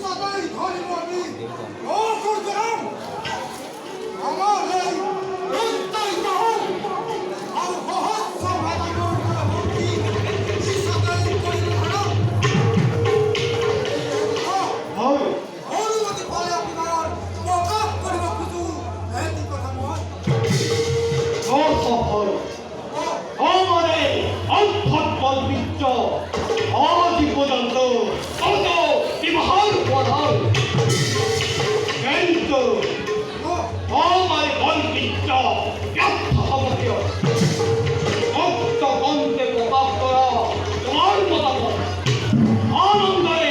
সদাই ধরিব আমি ও করতাম আমার এই রক্তাই নহল আর বহৎ ভাগর ভক্তি এই সদাই করিব হারাম অনুমতি ফলে আপনার প্রকাশ করিব খুঁজু এটি কথা নয় আমারে অধ্যক্ষল বিচ্চ আদি পর্যন্ত অত বিভার প্রধান কিন্তু আমারে বল বিচ্চ ব্যর্থ হবতীয় ভক্ত কন্তে প্রকাশ করা তোমার মতামত আনন্দে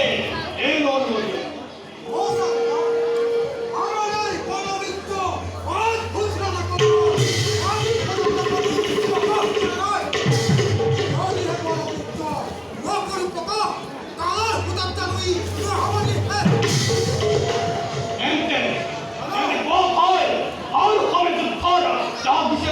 এই অনুমতি আমার এই পরবিত্র আজ ঘোষণা করব আমি Ente, ene bok hoy, al khamet khara, jab se